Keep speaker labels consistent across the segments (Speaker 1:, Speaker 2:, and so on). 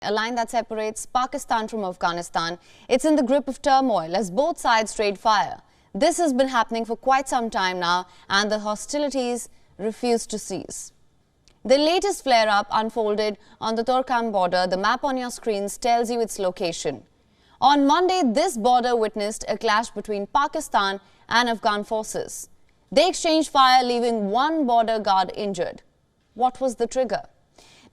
Speaker 1: a line that separates Pakistan from Afghanistan. It's in the grip of turmoil as both sides trade fire. This has been happening for quite some time now, and the hostilities refuse to cease. The latest flare-up unfolded on the Torkham border. The map on your screens tells you its location. On Monday, this border witnessed a clash between Pakistan and Afghan forces. They exchanged fire, leaving one border guard injured. What was the trigger?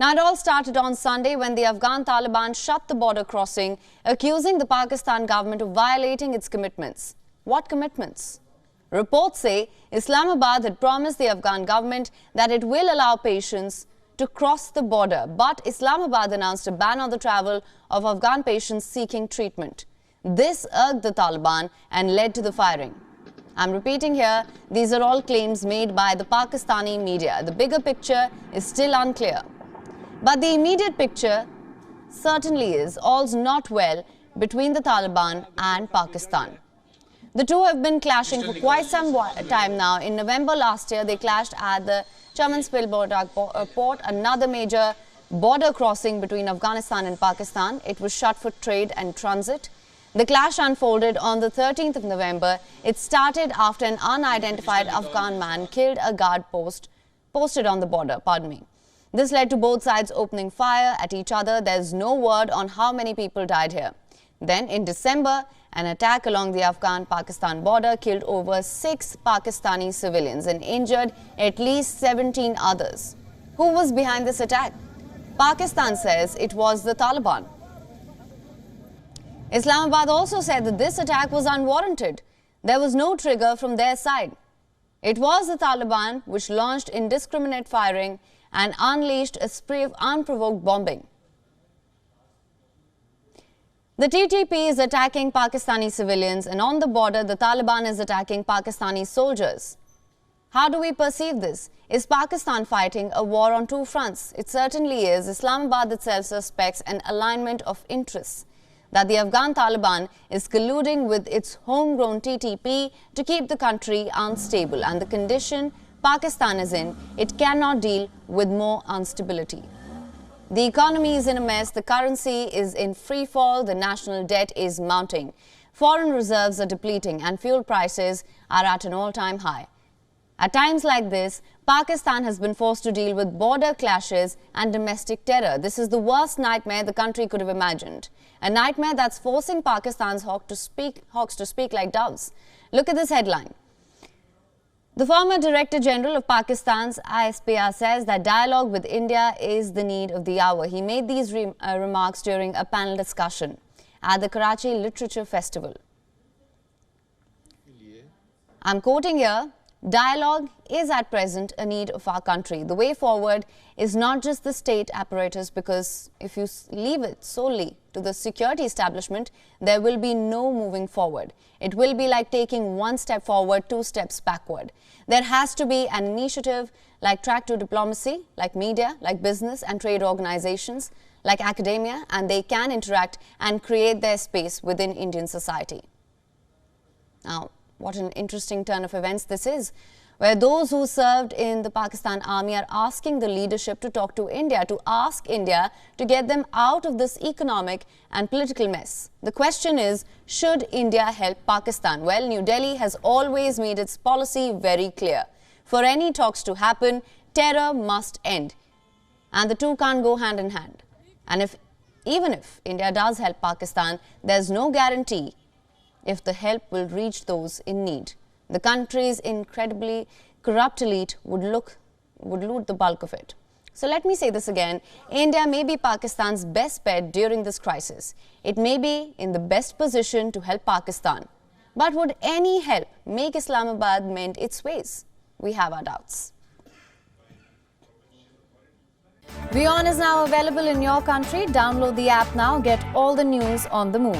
Speaker 1: Now, it all started on Sunday when the Afghan Taliban shut the border crossing, accusing the Pakistan government of violating its commitments. What commitments? Reports say Islamabad had promised the Afghan government that it will allow patients to cross the border, but Islamabad announced a ban on the travel of Afghan patients seeking treatment. This irked the Taliban and led to the firing. I'm repeating here, these are all claims made by the Pakistani media. The bigger picture is still unclear. But the immediate picture certainly is all's not well between the Taliban and Pakistan. The two have been clashing for quite some time now. In November last year, they clashed at the Chamanspil port, another major border crossing between Afghanistan and Pakistan. It was shut for trade and transit. The clash unfolded on the 13th of November. It started after an unidentified Afghan man killed a guard posted on the border. This led to both sides opening fire at each other. There's no word on how many people died here. Then, in December, an attack along the Afghan-Pakistan border killed over 6 Pakistani civilians and injured at least 17 others. Who was behind this attack? Pakistan says it was the Taliban. Islamabad also said that this attack was unwarranted. There was no trigger from their side. It was the Taliban which launched indiscriminate firing and unleashed a spree of unprovoked bombing. The TTP is attacking Pakistani civilians, and on the border, the Taliban is attacking Pakistani soldiers. How do we perceive this? Is Pakistan fighting a war on two fronts? It certainly is. Islamabad itself suspects an alignment of interests, that the Afghan Taliban is colluding with its homegrown TTP to keep the country unstable, and the condition Pakistan is in, it cannot deal with more instability. The economy is in a mess, the currency is in free fall, the national debt is mounting, foreign reserves are depleting, and fuel prices are at an all-time high. At times like this, Pakistan has been forced to deal with border clashes and domestic terror. This is the worst nightmare the country could have imagined. A nightmare that's forcing Pakistan's hawks to speak like doves. Look at this headline. The former Director General of Pakistan's ISPR says that dialogue with India is the need of the hour. He made these remarks during a panel discussion at the Karachi Literature Festival. I'm quoting here, "Dialogue is at present a need of our country. The way forward is not just the state apparatus, because if you leave it solely to the security establishment, there will be no moving forward. It will be like taking one step forward, 2 steps backward. There has to be an initiative like Track to Diplomacy, like media, like business and trade organizations, like academia, and they can interact and create their space within Indian society." Now, what an interesting turn of events this is, where those who served in the Pakistan army are asking the leadership to talk to India, to ask India to get them out of this economic and political mess. The question is, should India help Pakistan? Well, New Delhi has always made its policy very clear. For any talks to happen, terror must end, and the two can't go hand in hand. And even if India does help Pakistan, there's no guarantee if the help will reach those in need. The country's incredibly corrupt elite would loot the bulk of it. So let me say this again, India may be Pakistan's best bet during this crisis. It may be in the best position to help Pakistan. But would any help make Islamabad mend its ways? We have our doubts. WION is now available in your country. Download the app now. Get all the news on the move.